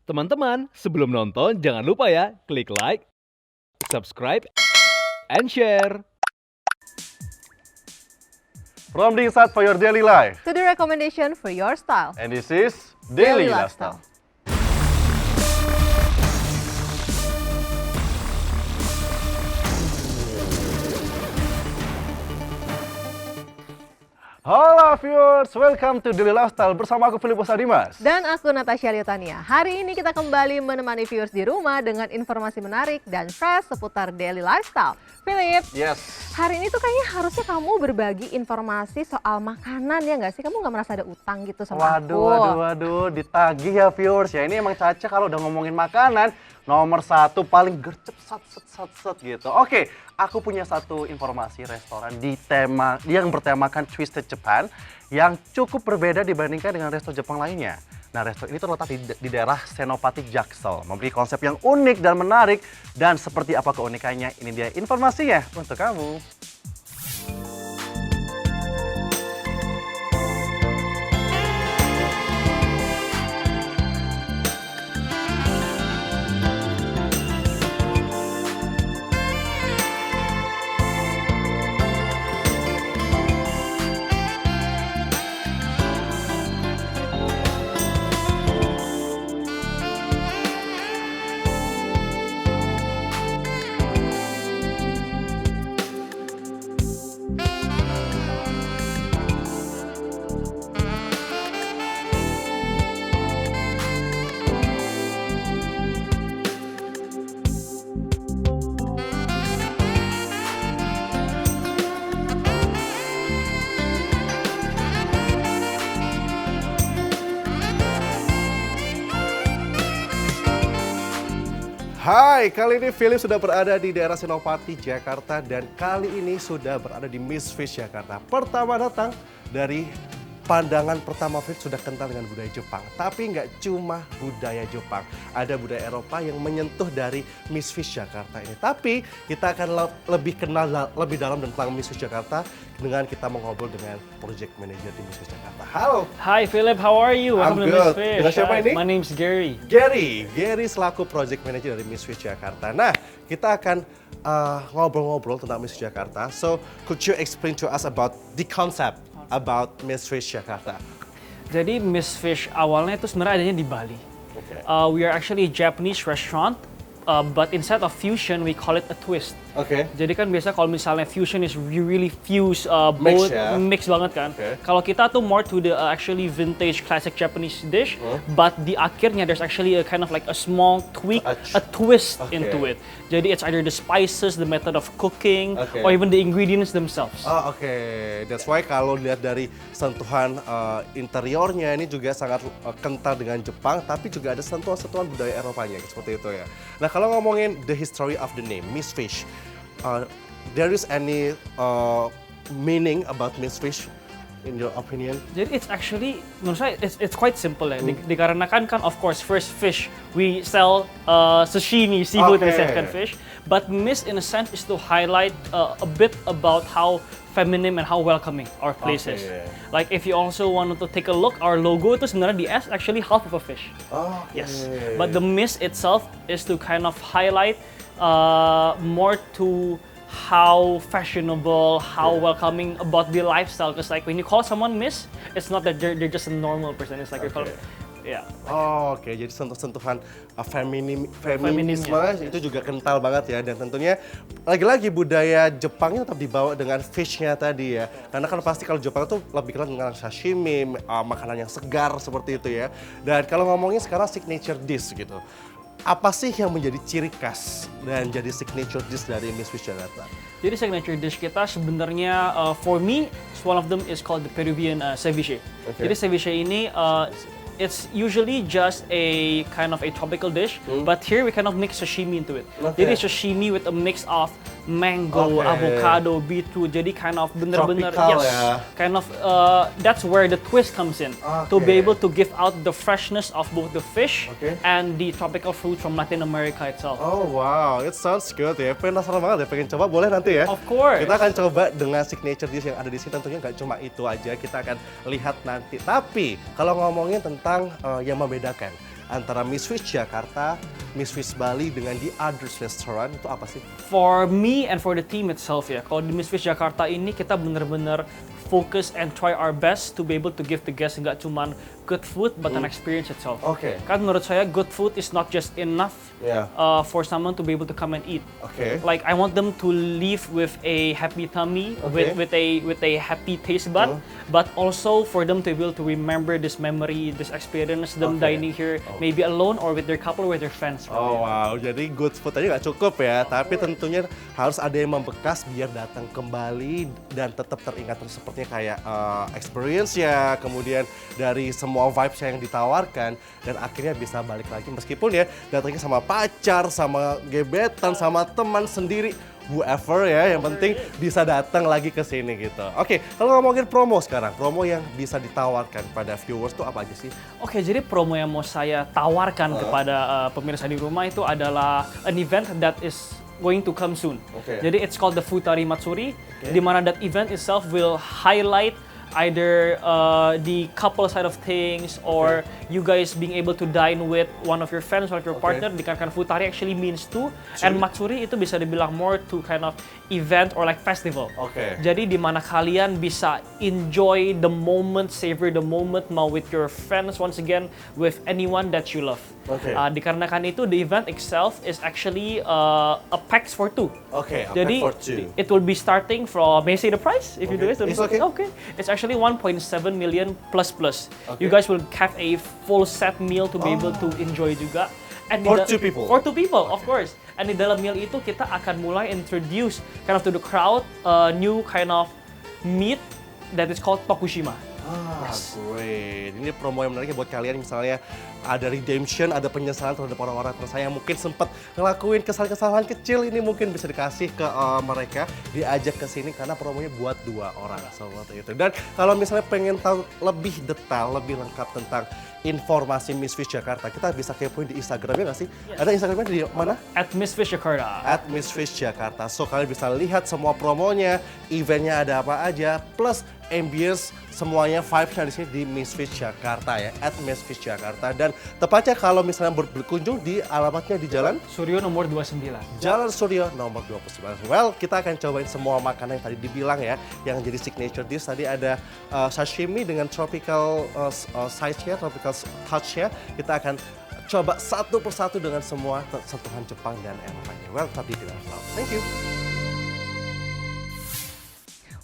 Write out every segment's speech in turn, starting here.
Teman-teman, sebelum nonton jangan lupa ya, klik like, subscribe, and share. From the inside for your daily life. To the recommendation for your style. And this is Daily Lifestyle. Halo viewers, welcome to Daily Lifestyle bersama aku Filipus Adimas. Dan aku Natasha Liotania. Hari ini kita kembali menemani viewers di rumah dengan informasi menarik dan fresh seputar daily lifestyle. Philip, Yes. hari ini tuh kayaknya harusnya kamu berbagi informasi soal makanan ya nggak sih? Kamu nggak merasa ada utang gitu sama aku? Waduh, ditagih ya viewers ya. Ini emang Caca kalau udah ngomongin makanan, nomor satu paling gercep set gitu. Oke, aku punya satu informasi restoran di tema yang bertemakan Twisted Japan yang cukup berbeda dibandingkan dengan resto Jepang lainnya. Nah, resto ini terletak di daerah Senopati Jaksel, memiliki konsep yang unik dan menarik. Dan seperti apa keunikannya, ini dia informasinya untuk kamu. Hai, kali ini Philip sudah berada di daerah Senopati, Jakarta. Dan kali ini sudah berada di Miss Fish Jakarta. Pertama datang dari pandangan pertama Philip sudah kental dengan budaya Jepang. Tapi nggak cuma budaya Jepang. Ada budaya Eropa yang menyentuh dari Miss Fish Jakarta ini. Tapi kita akan lebih kenal lebih dalam tentang Miss Fish Jakarta dengan kita mengobrol dengan project manager di Miss Fish Jakarta. Halo. Hi Philip, how are you? I'm Welcome to good. Miss Fish. Dengan siapa ini? My name's Gary. Gary selaku project manager dari Miss Fish Jakarta. Nah, kita akan ngobrol-ngobrol tentang Miss Fish Jakarta. So, could you explain to us about the concept about Miss Fish Jakarta? Jadi Miss Fish awalnya itu sebenarnya adanya di Bali. Okay. We are actually a Japanese restaurant, but instead of fusion, we call it a twist. Okay. Jadi kan biasa kalau misalnya fusion is you really fuse Mix, both ya? mix banget kan. Okay. Kalau kita tuh more to the actually vintage classic Japanese dish, but di akhirnya there's actually a kind of like a small tweak, a twist Okay. into it. Jadi it's either the spices, the method of cooking, Okay. or even the ingredients themselves. Oh, oke. That's why kalau lihat dari sentuhan interiornya ini juga sangat kental dengan Jepang, tapi juga ada sentuhan-sentuhan budaya Eropanya seperti itu ya. Nah, kalau ngomongin the history of the name Miss Fish, there is any meaning about Miss Fish in your opinion? Jadi it's actually, menurut saya it's quite simple ya. Dikarenakan kan of course first fish we sell sashimi seafood Okay. and second fish, but Miss in a sense is to highlight a bit about how feminine and how welcoming our place is. Okay. Like if you also wanted to take a look, our logo itu sebenarnya di S actually half of a fish. Oh, Yes, but the Miss itself is to kind of highlight more to how fashionable, how welcoming about the lifestyle. Because like when you call someone Miss, it's not that they're just a normal person. It's like you're calling, yeah. Oh, oke. Jadi sentuhan feminisme Feminisme, itu juga kental banget ya. Dan tentunya lagi-lagi budaya Jepangnya tetap dibawa dengan fish-nya tadi ya. Karena kan pasti kalau Jepang itu lebih kenal dengan sashimi, makanan yang segar seperti itu ya. Dan kalau ngomongin sekarang signature dish gitu, apa sih yang menjadi ciri khas dan jadi signature dish dari Miss Fish Jakarta? Jadi signature dish kita sebenarnya for me, one of them is called the Peruvian ceviche. Okay. Jadi ceviche ini it's usually just a kind of a tropical dish, but here we kind of mix sashimi into it. Okay. Jadi sashimi with a mix of mango, Okay. avocado, beetroot. Jadi kind of bener-bener Tropical yes, ya. kind of that's where the twist comes in to be Okay. able to give out the freshness of both the fish Okay. and the tropical fruit from Latin America itself. Oh wow, it sounds good ya. Penasaran banget ya, pengen coba, boleh nanti ya? Of course. Kita akan coba dengan signature dish yang ada di sini, tentunya nggak cuma itu aja, kita akan lihat nanti. Tapi kalau ngomongin tentang yang membedakan antara Miss Fish Jakarta, Miss Fish Bali dengan The Others Restaurant itu apa sih? For me and for the team itself ya, kalau di Miss Fish Jakarta ini kita bener-bener focus and try our best to be able to give the guests nggak cuman good food but an experience itself. Oke. Kan menurut saya good food is not just enough Yeah. for someone to be able to come and eat. Oke. Like I want them to leave with a happy tummy, Okay. with a happy taste bud, but also for them to be able to remember this memory, this experience, them Okay. dining here, maybe alone or with their couple or with their friends. Oh wow, jadi good food aja nggak cukup ya, tapi tentunya harus ada yang membekas biar datang kembali dan tetap teringat sepertinya kayak experience ya, kemudian dari semua vibes yang ditawarkan dan akhirnya bisa balik lagi meskipun ya datangnya sama pacar, sama gebetan, sama teman sendiri, whoever ya, yang penting bisa datang lagi ke sini gitu. Oke, kalau ngomongin promo sekarang, promo yang bisa ditawarkan pada viewers tuh apa aja sih? Oke, jadi promo yang mau saya tawarkan kepada pemirsa di rumah itu adalah an event that is going to come soon. Oke. Jadi it's called the Futari Matsuri, di mana that event itself will highlight either the couple side of things or you guys being able to dine with one of your friends, one of your partner. Dikarenakan Futari actually means two, and Matsuri itu bisa dibilang more to kind of event or like festival. Oke. Jadi di mana kalian bisa enjoy the moment, savor the moment, mau with your friends once again, with anyone that you love. Oke. Dikarenakan itu the event itself is actually a packs for two. Oke, a pack Jadi for two. it will be starting from, may I say the price if you do it? It's okay. Okay. It's actually 1.7 million plus plus. Okay. You guys will have a full set meal to be able to enjoy juga. And For di da- two people? For two people, of course. And di dalam meal itu kita akan mulai introduce kind of to the crowd new kind of meat that is called Tokushima. Great. Ini promo yang menarik buat kalian misalnya ada redemption, ada penyesalan terhadap orang-orang tersayang yang mungkin sempat ngelakuin kesalahan-kesalahan kecil, ini mungkin bisa dikasih ke mereka, diajak ke sini karena promonya buat 2 orang seperti itu. Dan kalau misalnya pengen tahu lebih detail, lebih lengkap tentang informasi Miss Fish Jakarta, kita bisa kepoin di Instagramnya nggak sih? Ada Instagramnya di mana? At Miss Fish Jakarta. At Miss Fish Jakarta. So kalian bisa lihat semua promonya, eventnya ada apa aja, plus ambience semuanya vibes-nya di sini di Miss Fish Jakarta ya, at Miss Fish Jakarta. Dan tepatnya kalau misalnya berkunjung di alamatnya di Jalan Suryo nomor 29. Jalan Suryo nomor 29. Well, kita akan cobain semua makanan yang tadi dibilang ya, yang jadi signature dish. Tadi ada sashimi dengan tropical size-nya, tropical touch-nya. Kita akan coba satu persatu dengan semua sentuhan Jepang dan Eropanya. Well, tadi di Lifestyle. Thank you.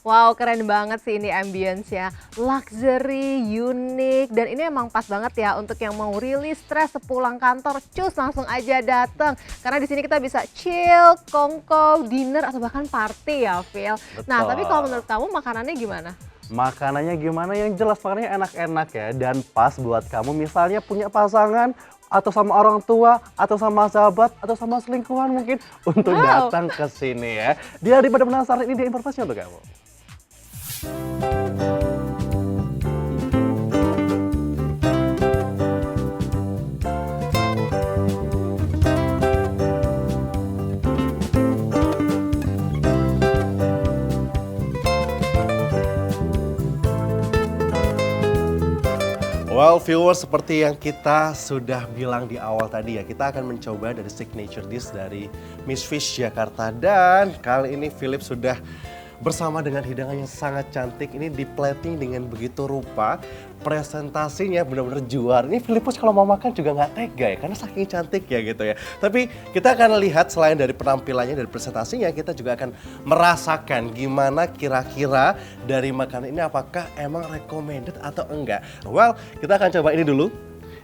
Wow, keren banget sih ini ambience-nya. Luxury, unik, dan ini emang pas banget ya untuk yang mau rilis stres sepulang kantor, cus langsung aja datang. Karena di sini kita bisa chill, kongko, dinner, atau bahkan party ya, Phil. Nah, tapi kalau menurut kamu makanannya gimana? Makanannya gimana? Yang jelas makanannya enak-enak ya, dan pas buat kamu misalnya punya pasangan, atau sama orang tua, atau sama sahabat, atau sama selingkuhan mungkin, untuk datang ke sini ya. Daripada penasaran, ini dia informasi untuk kamu. Well, viewers, seperti yang kita sudah bilang di awal tadi ya, kita akan mencoba dari signature dish dari Miss Fish Jakarta. Dan kali ini Philip sudah bersama dengan hidangan yang sangat cantik. Ini di plating dengan begitu rupa, presentasinya benar-benar juara. Ini Philipus kalau mau makan juga nggak tega ya, karena saking cantik ya gitu ya. Tapi kita akan lihat selain dari penampilannya, dari presentasinya, kita juga akan merasakan gimana kira-kira dari makanan ini apakah emang recommended atau enggak. Well, kita akan coba ini dulu.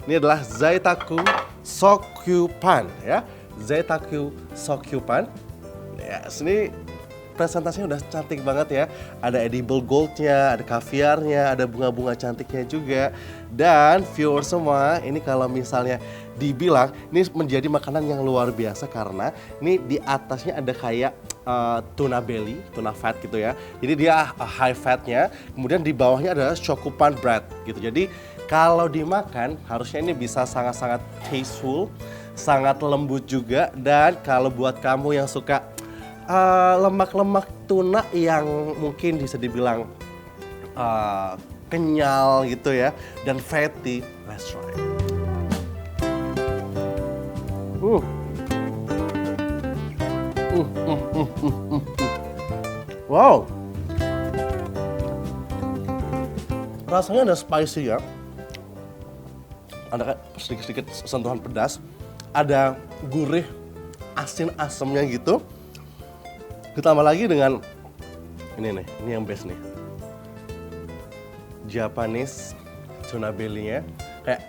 Ini adalah Zaitaku Sokyupan ya. Zaitaku Sokyupan. Ya, sini presentasinya udah cantik banget ya. Ada edible goldnya, ada kaviarnya, ada bunga-bunga cantiknya juga. Dan viewers semua, ini kalau misalnya dibilang, ini menjadi makanan yang luar biasa karena ini di atasnya ada kayak tuna belly, tuna fat gitu ya. Jadi dia high fatnya, kemudian di bawahnya ada shokupan bread gitu. Jadi kalau dimakan harusnya ini bisa sangat-sangat tasteful, sangat lembut juga. Dan kalau buat kamu yang suka lemak-lemak tuna yang mungkin bisa dibilang kenyal gitu ya, dan fatty, let's try. Wow. Rasanya ada spicy ya. Ada kayak sedikit-sedikit sentuhan pedas. Ada gurih, asin asamnya gitu. Ditambah lagi dengan ini nih, ini yang best nih. Japanese tuna belly-nya kayak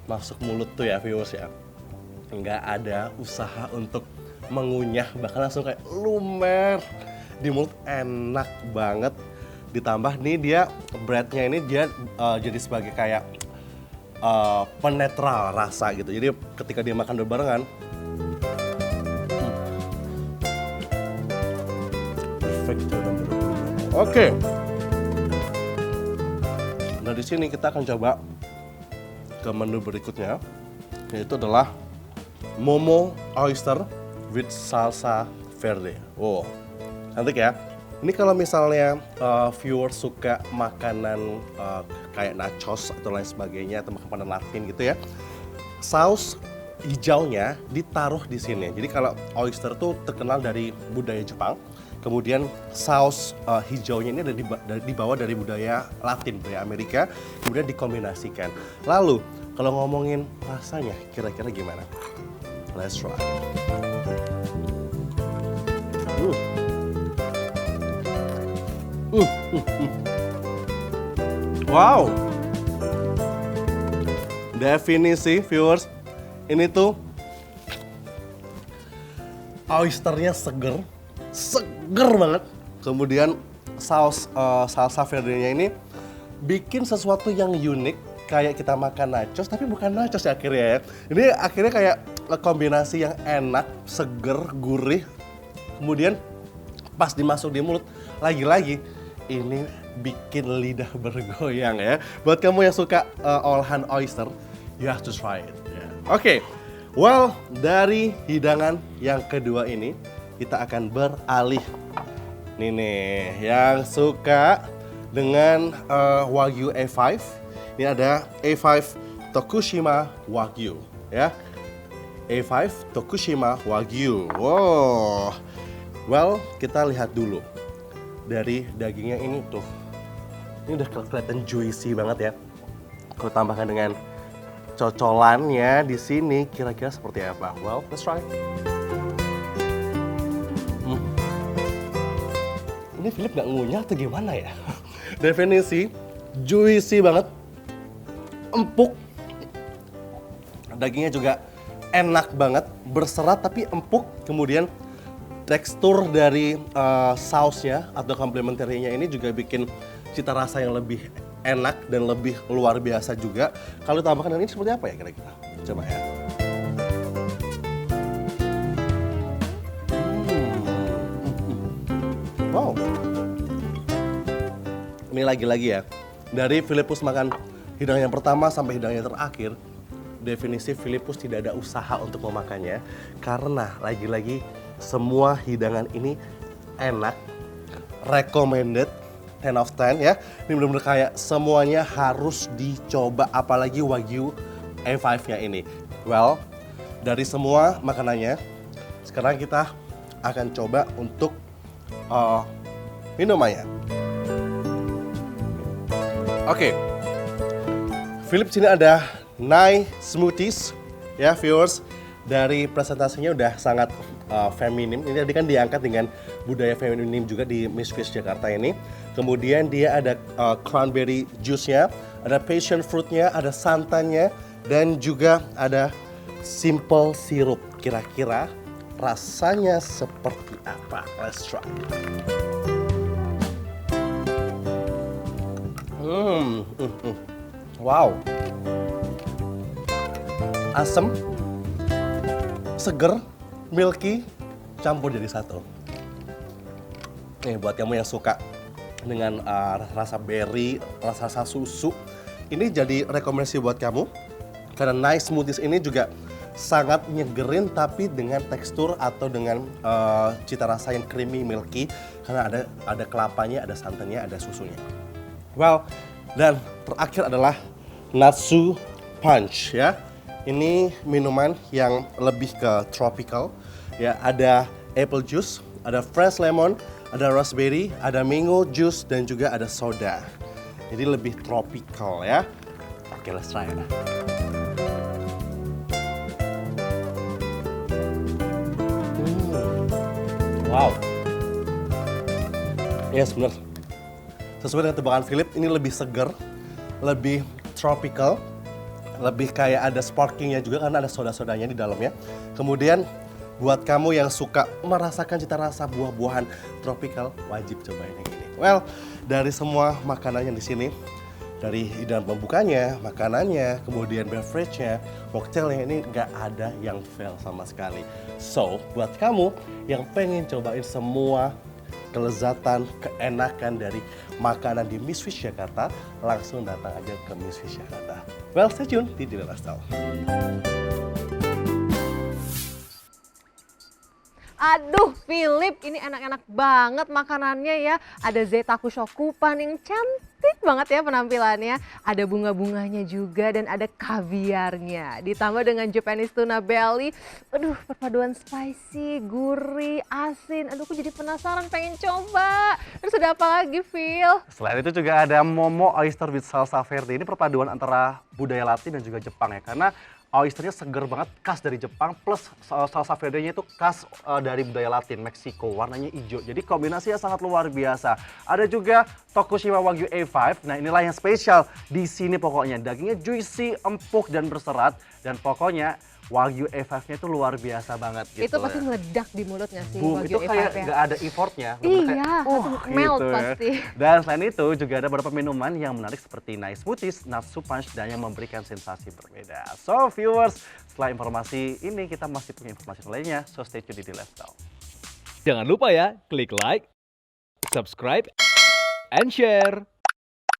masuk mulut tuh ya viewers ya. Nggak ada usaha untuk mengunyah, bahkan langsung kayak lumer di mulut, enak banget. Ditambah nih dia breadnya ini dia jadi sebagai kayak penetral rasa gitu. Jadi ketika dia makan berbarengan, perfect. Oke. Nah di sini kita akan coba ke menu berikutnya, yaitu adalah Momo Oyster with salsa verde. Oh, cantik ya. Ini kalau misalnya viewer suka makanan kayak nachos atau lain sebagainya atau makanan Latin gitu ya, saus hijaunya ditaruh di sini. Jadi kalau oyster tuh terkenal dari budaya Jepang, kemudian saus hijaunya ini ada dibawa dari budaya Latin, budaya Amerika, kemudian dikombinasikan. Lalu kalau ngomongin rasanya, kira-kira gimana? Let's try. Wow. Definisi viewers, ini tuh oysternya seger banget. Kemudian saus salsa verdenya ini bikin sesuatu yang unik, kayak kita makan nachos tapi bukan nachos ya akhirnya ya. Ini akhirnya kayak kombinasi yang enak, seger, gurih. Kemudian pas dimasuk di mulut, lagi-lagi ini bikin lidah bergoyang ya. Buat kamu yang suka olahan oyster, you have to try it. Oke, well dari hidangan yang kedua ini kita akan beralih. Nih nih, yang suka dengan Wagyu A5, ini ada A5 Tokushima Wagyu ya. A5 Tokushima Wagyu. Wow. Well, kita lihat dulu dari dagingnya ini tuh. Ini udah kelihatan juicy banget ya. Kalau tambahkan dengan cocolannya di sini, kira-kira seperti apa? Well, let's try. Ini Philip nggak ngunyah atau gimana ya? Definisi juicy banget, empuk. Dagingnya juga enak banget, berserat tapi empuk. Kemudian tekstur dari sausnya atau komplementernya ini juga bikin cita rasa yang lebih enak dan lebih luar biasa juga. Kalau tambahkan dengan ini seperti apa ya kira-kira? Coba ya. Wow. Ini lagi-lagi ya, dari Filipus makan hidangan yang pertama sampai hidangan yang terakhir, definisi Filipus tidak ada usaha untuk memakannya karena lagi-lagi semua hidangan ini enak, recommended, 10 of 10 ya. Ini benar-benar kayak semuanya harus dicoba, apalagi Wagyu A5-nya ini. Well, dari semua makanannya, sekarang kita akan coba untuk minumannya. Oke, Philip sini ada Nai Smoothies ya viewers. Dari presentasinya udah sangat feminim. Ini tadi kan diangkat dengan budaya feminim juga di Miss Fish Jakarta ini. Kemudian dia ada cranberry juice-nya, ada passion fruit-nya, ada santannya, dan juga ada simple syrup. Kira-kira rasanya seperti apa? Let's try. Wow. Asam, seger, milky, campur jadi satu. Nih buat kamu yang suka dengan rasa berry, rasa susu, ini jadi rekomendasi buat kamu. Karena Nice Smoothies ini juga sangat nyegerin tapi dengan tekstur atau dengan cita rasa yang creamy, milky. Karena ada kelapanya, ada santannya, ada susunya. Well, dan terakhir adalah Natsu Punch ya. Ini minuman yang lebih ke tropical. Ya, ada apple juice, ada fresh lemon, ada raspberry, ada mango juice, dan juga ada soda. Jadi lebih tropical ya. Oke, let's try it. Wow. Yes, benar. Sesuai dengan tebakan Philip, ini lebih segar, lebih tropical, lebih kayak ada sparklingnya juga karena ada soda-sodanya di dalamnya. Kemudian buat kamu yang suka merasakan cita rasa buah-buahan tropical, wajib cobain yang ini. Well, dari semua makanan yang di sini, dari hidangan pembukanya, makanannya, kemudian beverage-nya, cocktailnya ini nggak ada yang fail sama sekali. So, buat kamu yang pengen cobain semua kelezatan, keenakan dari makanan di Miss Fish Jakarta, langsung datang aja ke Miss Fish Jakarta. Well, stay tune di Dinner Lifestyle. Aduh, Philip, ini enak-enak banget makanannya ya. Ada zetaku shokupan yang cantik banget ya penampilannya. Ada bunga-bunganya juga dan ada kaviarnya. Ditambah dengan Japanese tuna belly. Aduh, perpaduan spicy, gurih, asin. Aduh, aku jadi penasaran pengen coba. Terus ada apa lagi, Phil? Selain itu juga ada Momo Oyster with Salsa Verde. Ini perpaduan antara budaya Latin dan juga Jepang ya. Karena oysternya seger banget, khas dari Jepang, plus salsa verde-nya itu khas dari budaya Latin, Meksiko, warnanya hijau. Jadi kombinasinya sangat luar biasa. Ada juga Tokushima Wagyu A5. Nah, inilah yang spesial di sini pokoknya. Dagingnya juicy, empuk dan berserat, dan pokoknya Wagyu A5-nya itu luar biasa banget gitu. Itu pasti ya. meledak di mulut nggak sih Boom, Wagyu itu kayak A5 ya? nggak ada effortnya. Iya, langsung melt ya. pasti. Dan selain itu juga ada beberapa minuman yang menarik seperti nice smoothies, natsu punch, dan yang memberikan sensasi berbeda. So viewers, setelah informasi ini kita masih punya informasi lainnya, so stay tune di Lifestyle. Jangan lupa ya, klik like, subscribe, and share.